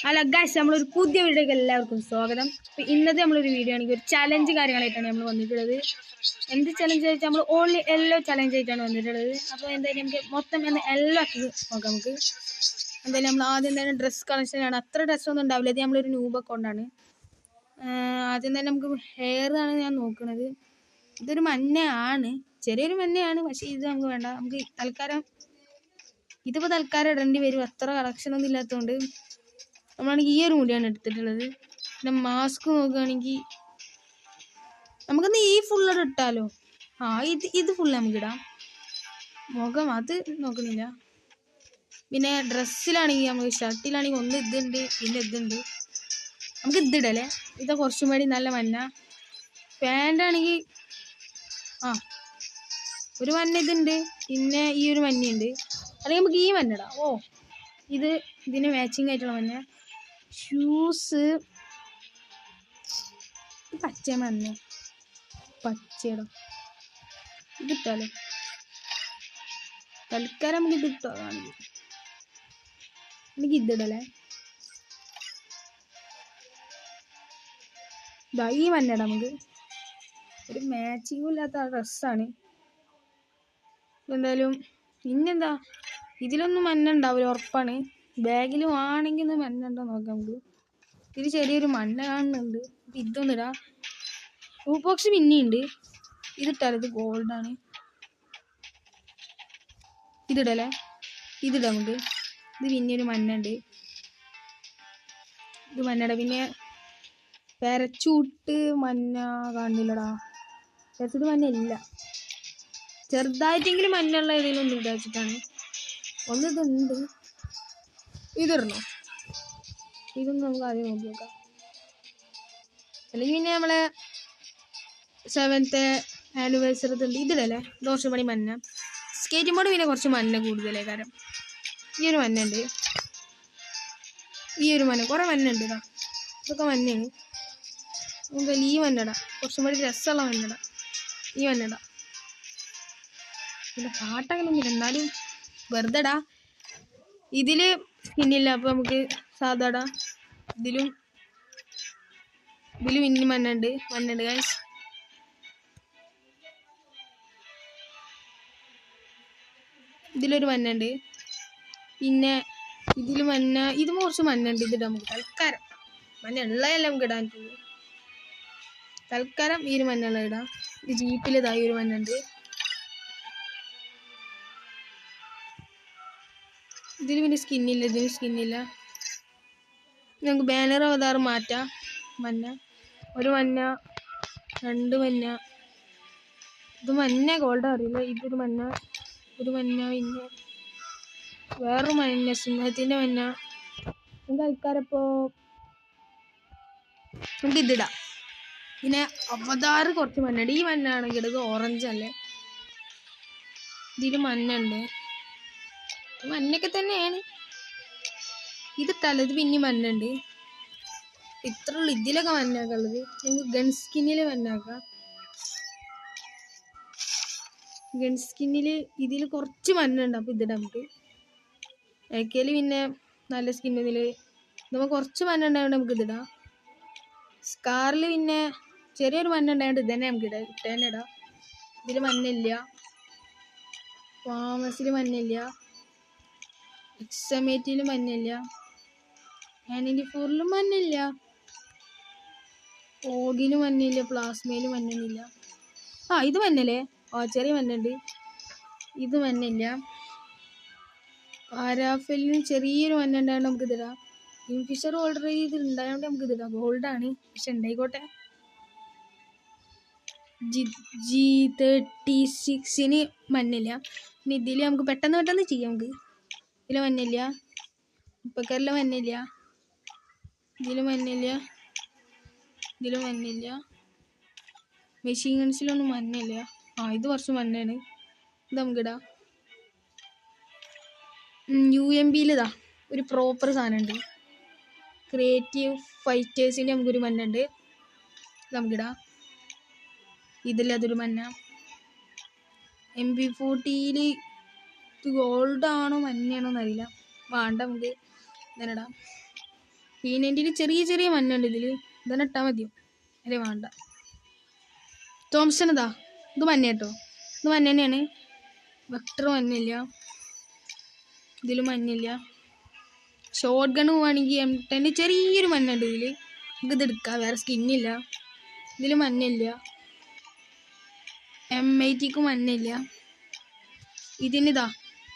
Hello guys, നമ്മളൊരു പുതിയ വീഡിയോക്ക് എല്ലാവർക്കും സ്വാഗതം. അപ്പോൾ ഇന്നത്തെ നമ്മളൊരു വീഡിയോ ആണെങ്കിൽ ഒരു ചലഞ്ച് കാര്യങ്ങളായിട്ടാണ് നമ്മൾ വന്നിട്ടുള്ളത്. എന്ത് ചലഞ്ച് വെച്ചാൽ നമ്മൾ ഓൺലി എല്ലോ ചലഞ്ച് ആയിട്ടാണ് വന്നിട്ടുള്ളത്. അപ്പോൾ എന്തായാലും നമുക്ക് മൊത്തം എല്ലാം ആക്കി നോക്കാം. നമുക്ക് എന്തായാലും നമ്മൾ ആദ്യം തന്നെ ഡ്രസ്സ് കളക്ഷനാണ്. അത്ര ഡ്രസ്സൊന്നും ഉണ്ടാവില്ല, ഇത് നമ്മളൊരു ന്യൂബ് അക്കൗണ്ടാണ്. ആദ്യം തന്നെ നമുക്ക് ഹെയർ ആണ് ഞാൻ നോക്കുന്നത്. ഇതൊരു മഞ്ഞയാണ്, ചെറിയൊരു മഞ്ഞയാണ്, പക്ഷേ ഇത് നമുക്ക് വേണ്ട. നമുക്ക് തൽക്കാലം ഇതിപ്പോൾ തൽക്കാലം ഇടേണ്ടി വരും, അത്ര കളക്ഷനൊന്നും ഇല്ലാത്തതുകൊണ്ട്. നമ്മളാണെങ്കിൽ ഈ ഒരു മുടിയാണ് എടുത്തിട്ടുള്ളത്. പിന്നെ മാസ്ക് നോക്കുകയാണെങ്കിൽ നമുക്കൊന്ന് ഈ ഫുള്ളോട് ഇട്ടാലോ. ഇത് ഫുള്ള് നമുക്കിടാം. മുഖം അത് നോക്കണില്ല. പിന്നെ ഡ്രസ്സിലാണെങ്കിൽ നമുക്ക് ഷർട്ടിലാണെങ്കിൽ ഒന്ന് ഇതുണ്ട്, പിന്നെ ഇതുണ്ട്. നമുക്ക് ഇതിടല്ലേ, ഇത് കുറച്ചും കൂടി നല്ല മഞ്ഞ. പാൻ്റാണെങ്കിൽ ഒരു മഞ്ഞ ഇതുണ്ട്, പിന്നെ ഈ ഒരു മഞ്ഞയുണ്ട്. അല്ലെങ്കിൽ നമുക്ക് ഈ മഞ്ഞ ഇടാം. ഇതിന് മാച്ചിങ് ആയിട്ടുള്ള മഞ്ഞ. ഷൂസ് പച്ച മഞ്ഞ, പച്ചയിടം. ഇതിട്ടാലോ, തൽക്കാലം നമുക്ക് ഇതിട്ടോ. എനിക്ക് ഇതിടല്ലേ. ഈ മഞ്ഞട, നമുക്ക് ഒരു മാച്ചിങ്ങും ഇല്ലാത്ത ഡ്രസ്സാണ്. എന്തായാലും പിന്നെന്താ, ഇതിലൊന്നും മഞ്ഞ ഉണ്ടാവില്ല, ഉറപ്പാണ്. ബാഗിലും ആണെങ്കിൽ ഒന്ന് മഞ്ഞ ഉണ്ടോ നോക്കാം നമുക്ക്. ഇതിൽ ചെറിയൊരു മഞ്ഞ കാണുന്നുണ്ട്. ഇതൊന്നും ഇടാം. ബോക്സ് പിന്നെയുണ്ട്, ഇതിട്ടാലോ. ഇത് ഗോൾഡാണ്, ഇതിടല്ലേ. ഇതിടാം നമുക്ക്. ഇത് പിന്നെ ഒരു മഞ്ഞ ഉണ്ട്, ഇത് മഞ്ഞട. പിന്നെ പാരച്ചൂട്ട് മഞ്ഞ കാണുന്നില്ലടാ, പാരച്ചൂട്ട് മഞ്ഞ ഇല്ല. ചെറുതായിട്ടെങ്കിലും മഞ്ഞുള്ള ഏതെങ്കിലും ഒന്ന് വിചാരിച്ചിട്ടാണ്. ഒന്ന് ഇതുണ്ട്, ഇതിടണോ? ഇതൊന്നും നമുക്ക് ആദ്യം നോക്കി നോക്കാം. അല്ലെങ്കിൽ പിന്നെ നമ്മളെ 7th ആനിവേഴ്സറി ഉണ്ട്, ഇതിലല്ലേ. കുറച്ച് പണി മഞ്ഞ. സ്കേറ്റിംഗ് ബോർഡ് പിന്നെ കുറച്ച് മഞ്ഞ കൂടുതലേ കാരണം. ഈ ഒരു മഞ്ഞ ഉണ്ട്, ഈ ഒരു മഞ്ഞ, കുറേ മഞ്ഞ ഉണ്ട്. ഇതൊക്കെ മഞ്ഞയാണ്. എന്തായാലും ഈ മഞ്ഞട, കുറച്ചും കൂടി രസമുള്ള മഞ്ഞട. ഈ മഞ്ഞട പിന്നെ പാട്ടങ്ങനൊന്നും എന്നാലും വെറുതെടാ. ഇതിൽ പിന്നില്ല, അപ്പോൾ നമുക്ക് സാധാടാ. ഇതിലും ഇനി മഞ്ഞുണ്ട് ഗൈസ്. ഇതിലൊരു മഞ്ഞുണ്ട്, പിന്നെ ഇതിൽ മഞ്ഞ. ഇതും കുറച്ച് മഞ്ഞുണ്ട്. ഇതിടാം നമുക്ക് തൽക്കാലം. മഞ്ഞ ഉള്ളതല്ല നമുക്ക് ഇടാൻ പറ്റുള്ളൂ. തൽക്കാലം ഈ ഒരു മഞ്ഞുള്ള ഇടാം. ഈ ജീപ്പിൽ ഇതായി ഒരു മഞ്ഞുണ്ട്. ഇതിൽ പിന്നെ സ്കിന്നില്ല, ഇതിന് സ്കിന്നില്ല. നമുക്ക് ബാനർ അവതാറ് മാറ്റാം. മഞ്ഞ, ഒരു മഞ്ഞ, 2 മഞ്ഞ. ഇത് മഞ്ഞ ഗോൾഡ് അറിയില്ല. ഇതൊരു മഞ്ഞ, ഒരു മഞ്ഞ, പിന്നെ വേറൊരു മഞ്ഞ, സിംഹത്തിൻ്റെ മഞ്ഞ. നമുക്ക് ആൾക്കാരപ്പോൾ നമുക്ക് ഇതിടാം. പിന്നെ അവതാറ് കുറച്ച് മഞ്ഞുണ്ട്. ഈ മഞ്ഞ ആണെങ്കിൽ ഇത് ഓറഞ്ച് അല്ലേ. ഇതിൽ മഞ്ഞുണ്ട്, മഞ്ഞൊക്കെ തന്നെയാണ്. ഇതിട്ടല്ല, ഇത് പിന്നെ മഞ്ഞുണ്ട്. ഇത്ര ഉള്ളു ഇതിലൊക്കെ മഞ്ഞാക്ക ഉള്ളത്. നമുക്ക് ഗൺ സ്കിന്നിൽ മഞ്ഞാക്കാം. ഗൺ സ്കിന്നിൽ ഇതിൽ കുറച്ച് മഞ്ഞുണ്ട്, അപ്പോൾ ഇതിടാം നമുക്ക്. ഏക്കയിൽ പിന്നെ നല്ല സ്കിന്നിൽ നമുക്ക് കുറച്ച് മഞ്ഞ ഉണ്ടായതുകൊണ്ട് നമുക്ക് ഇതിടാം. സ്കാറിൽ പിന്നെ ചെറിയൊരു മഞ്ഞ ഉണ്ടായതുകൊണ്ട് ഇതന്നെ നമുക്ക് ഇട്ടന്നെ ഇടാം. ഇതിൽ മഞ്ഞില്ല. ഫാമസിൽ മഞ്ഞില്ല, എക്സമേറ്റിൽ മഞ്ഞില്ല, 94ലും മഞ്ഞില്ല, ഓഗിലും മഞ്ഞില്ല, പ്ലാസ്മയിലും മഞ്ഞൊന്നുമില്ല. ഇത് മഞ്ഞല്ലേ. ചെറിയ മഞ്ഞുണ്ട്. ഇത് മഞ്ഞില്ല. പാരാഫലിനും ചെറിയൊരു മഞ്ഞ ഉണ്ടായതുകൊണ്ട് നമുക്ക് ഇതിടാം. കിങ്ഫിഷർ ഓൾറെഡി ഇതിലുണ്ടായതുകൊണ്ട് നമുക്ക് ഇതിടാം. ഗോൾഡാണ്, പക്ഷെ ഉണ്ടായിക്കോട്ടെ. G36ന് മഞ്ഞില്ല. പിന്നെ ഇതിൽ നമുക്ക് പെട്ടെന്ന് ചെയ്യാം. നമുക്ക് ഇതിൽ മഞ്ഞില്ല, മുപ്പക്കറിൽ മഞ്ഞില്ല, ഇതിൽ മഞ്ഞില്ല, ഇതിലും മഞ്ഞില്ല. മെഷീൻ ഗൺസിലൊന്നും മഞ്ഞില്ല. ഇത് കുറച്ച് മഞ്ഞാണ്, ഇത് നമുക്കിടാം. UMBയിൽ ഇതാ ഒരു പ്രോപ്പർ സാധനമുണ്ട്. ക്രിയേറ്റീവ് ഫൈറ്റേഴ്സിൻ്റെ നമുക്കൊരു മഞ്ഞുണ്ട്, ഇത് നമുക്കിടാം. ഇതിൽ അതൊരു മഞ്ഞ. MP40യിൽ ഇത് ഗോൾഡാണോ മഞ്ഞയാണോ എന്നറിയില്ല. വേണ്ട, നമുക്ക് ഇതിനിടാം. P90 ചെറിയ ചെറിയ മണ്ണുണ്ട് ഇതിൽ. ഇതന്നെ ഇട്ടാൽ മതിയോ? അല്ലേ വേണ്ട. തോംസൺ ഇതാ, ഇത് മഞ്ഞ കേട്ടോ. ഇത് മഞ്ഞ തന്നെയാണ്. വെക്ടർ മഞ്ഞില്ല, ഇതിൽ മഞ്ഞില്ല. ഷോർട്ട് ഗൺ പോവുകയാണെങ്കിൽ M10 ചെറിയൊരു മഞ്ഞുണ്ട് ഇതിൽ. നമുക്ക് ഇതെടുക്കാം. വേറെ സ്കിന്നില്ല. ഇതിൽ മഞ്ഞില്ല. M80ക്ക് മഞ്ഞില്ല. ഇതിനിതാ,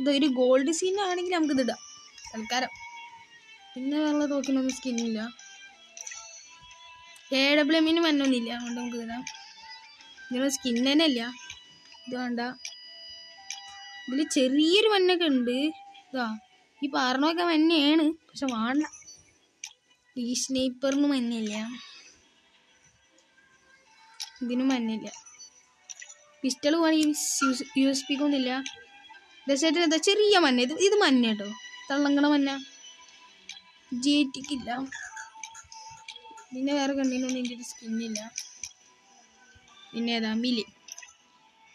ഇതൊരു ഗോൾഡ് സ്കിന്നാണെങ്കിൽ നമുക്കിത് ഇടാം തൽക്കാലം. പിന്നെ വേറെ തോക്കിനൊന്നും സ്കിന്നില്ല. AWMന് മഞ്ഞൊന്നുമില്ല, അതുകൊണ്ട് നമുക്ക് ഇടാം. ഇതിനൊരു സ്കിൻ തന്നെ ഇല്ല. ഇത് വേണ്ട. ഇതിൽ ചെറിയൊരു മഞ്ഞൊക്കെ ഉണ്ട്. ഇതാ ഈ പറഞ്ഞൊക്കെ മഞ്ഞയാണ്, പക്ഷെ വേണ്ട. ഈ സ്നൈപ്പറിന് മഞ്ഞില്ല, ഇതിനും മഞ്ഞില്ല. പിസ്റ്റൾ പോവാണെങ്കിൽ USPക്കൊന്നുമില്ല. ഡെസേർട്ടിന് എന്താ ചെറിയ മഞ്ഞ. ഇത് മഞ്ഞ കേട്ടോ, തള്ളങ്കണ മഞ്ഞ. GTക്കില്ല. പിന്നെ വേറെ കണ്ണിനൊന്നും എൻ്റെ ഒരു സ്കിന്നില്ല. പിന്നെ ഏതാ മിലി.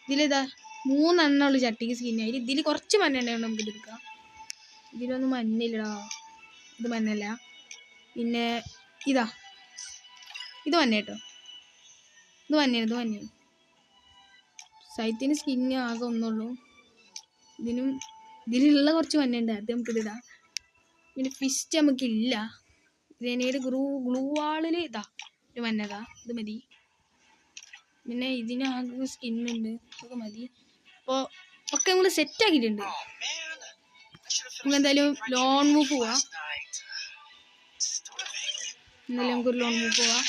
ഇതിലേതാ 3 എണ്ണമുള്ള ചട്ടിക്ക് സ്കിന്നായി. ഇതിൽ കുറച്ച് മഞ്ഞ ഉണ്ടെങ്കിൽ നമുക്ക് ഇതെടുക്കാം. ഇതിലൊന്നും മഞ്ഞില്ലടാ, ഇത് മഞ്ഞല്ല. പിന്നെ ഇതാ, ഇത് മഞ്ഞ കേട്ടോ. ഇത് മഞ്ഞ. സൈത്തിന് സ്കിന്ന് ആകെ ഒന്നുള്ളൂ. ഇതിലുള്ള കുറച്ച് മഞ്ഞുണ്ട്, അത് നമുക്കിതിടാം. പിന്നെ ഫിസ്റ്റ് നമുക്കില്ല. ഗ്രനേഡ് ഗ്ലൂ വാളിൽ ഇതാ ഒരു മഞ്ഞതാ, ഇത് മതി. പിന്നെ ഇതിനാകെ സ്കിന്നുണ്ട്, അതൊക്കെ മതി. അപ്പോൾ ഒക്കെ നമ്മൾ സെറ്റാക്കിയിട്ടുണ്ട്. നമുക്കെന്തായാലും ലോൺ മൂവ് പോവാം. എന്നാലും നമുക്കൊരു ലോൺ മൂവ് പോവാം.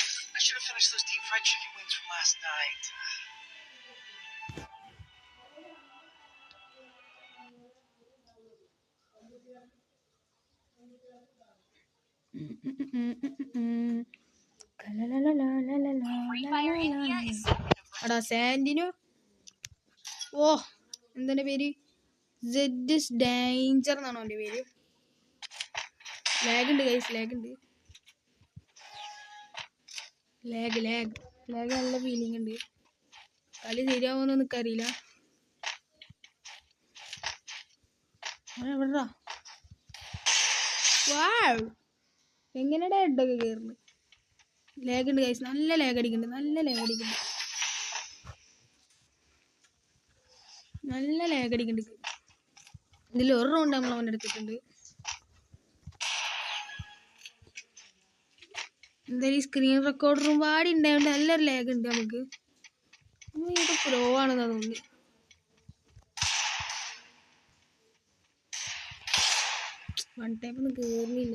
എടാ സാൻഡിനോ, ഓ എന്തെൻ്റെ പേര്, സെഡ് ഡേഞ്ചർ എന്നാണോ എൻ്റെ പേര്. ലാഗ് ഉണ്ട് ഗൈസ്, ലാഗ് നല്ല ഫീലിംഗ് ഉണ്ട്. കളി ശരിയാവുമെന്ന് എനിക്കറിയില്ല. എവിടാ എങ്ങനെയാ ഹെഡൊക്കെ കയറുന്നത്. ലാഗ് ഉണ്ട് ഗൈസ്, നല്ല ലാഗ് അടിക്കുന്നുണ്ട്. ഇതിൽ ഒരു റൗണ്ട് നമ്മൾ അവൻ എടുത്തിട്ടുണ്ട്. എന്തായാലും ഈ സ്ക്രീൻ റെക്കോർഡറും പാടി ഉണ്ടായതുകൊണ്ട് നല്ലൊരു ലാഗ് ഉണ്ട് നമുക്ക്. ഇത് പ്രോ ആണെന്ന് തോന്നുന്നു. വൺ ടൈപ്പ് ഒന്നും കയറുന്നില്ല.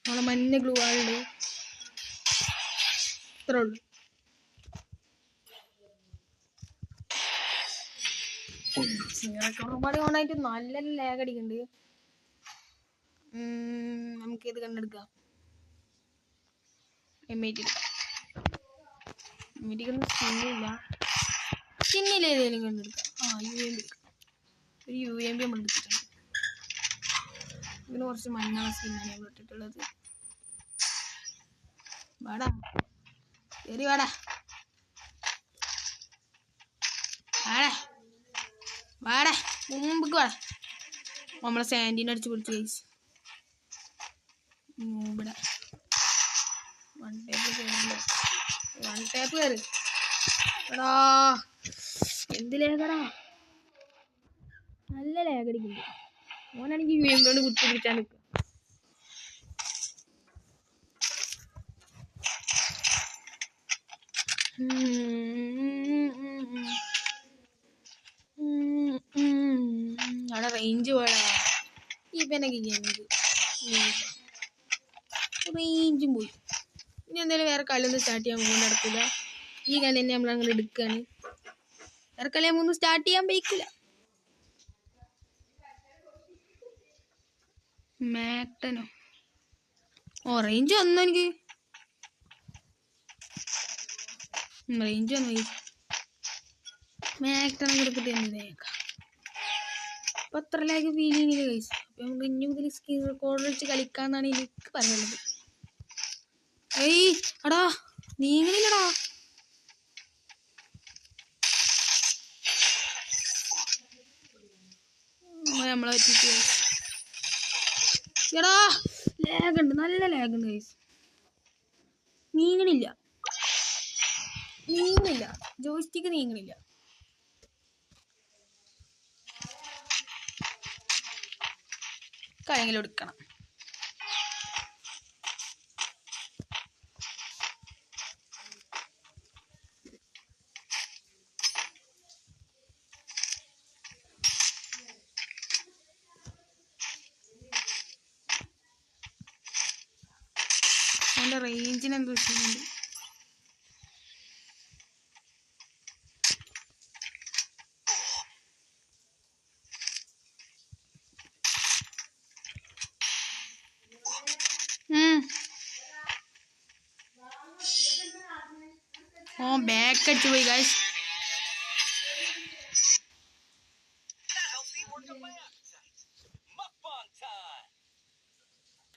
നമ്മളെ മഞ്ഞ ഗ്ലൂ ആളുണ്ട്, ഇത്രേ ഉള്ളൂ. റെക്കോർഡർ ഓണായിട്ട് നല്ല ലാഗ് അടിക്കുന്നുണ്ട്. നമുക്കിത് കണ്ടെടുക്കാം. M80ക്കൊന്നും സ്കിന്നില്ല ഏതെങ്കിലും കണ്ടെടുക്കാം. ഒരു UAV നമ്മൾ എടുത്തിട്ടുണ്ട്. ഇതിന് കുറച്ച് മഞ്ഞ സ്കിന്നാണ് നമ്മൾ ഇട്ടിട്ടുള്ളത്. വാടാ മുമ്പ് വാടാ. നമ്മളെ സാൻഡിനെ അടിച്ച് പൊളിച്ച് കഴിച്ച് ഇവിടെ വൺ ടേപ്പ് കയറി. എടാ എന്ത് ലേഖടാ, നല്ല ലേഖടിക്കുന്നുണ്ട്. ഓനാണെങ്കിൽ UAV കൊണ്ട് കുത്തി പിടിച്ചാൽ നിൽക്കുക. അവിടെ റേഞ്ച് പോയാ ഇവനൊക്കെ റേഞ്ചും പോയി. ഇനി എന്തായാലും വേറെ കളിയൊന്നും സ്റ്റാർട്ട് ചെയ്യാൻ കൊണ്ട് നടക്കില്ല. ഈ കളി തന്നെ നമ്മൾ അങ്ങനെ എടുക്കുകയാണ്. വേറെ കളി ഒന്നും സ്റ്റാർട്ട് ചെയ്യാൻ പറ്റില്ല. മാക്ടനോ റേഞ്ച് വന്നു, എനിക്ക് റേഞ്ച് വന്നു. മാക്ടനെ കൊടുത്തിട്ട് എന്തിനേക്കാം. അപ്പം അത്ര ലാഗ് ഫീലിങ്ങില്ല കഴിച്ചു. അപ്പം നമുക്ക് ഇനി മുതൽ സ്ക്രീൻ റെക്കോർഡർ വെച്ച് കളിക്കാന്നാണ് എനിക്ക് പറയുന്നത്. ഏയ് എടാ നീങ്ങണില്ലടാ. നമ്മളെ പറ്റിയിട്ട്. എടാ ലാഗ് ഉണ്ട്, നല്ല ലാഗ് ഉണ്ട് ഗൈസ്. നീങ്ങണില്ല, ജോയ്സ്റ്റിക്ക് നീങ്ങണില്ല. കാര്യങ്ങൾ എടുക്കണം. അവൻ്റെ റേഞ്ചിന് എന്തോ ചെയ്യുന്നുണ്ട്. ഓ ബാക്ക് അടിച്ചു പോയി ഗൈസ്.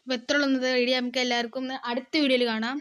അപ്പോൾ എത്ര ഉള്ളത് വീഡിയോ നമുക്ക് എല്ലാവർക്കും അടുത്ത വീഡിയോയിൽ കാണാം.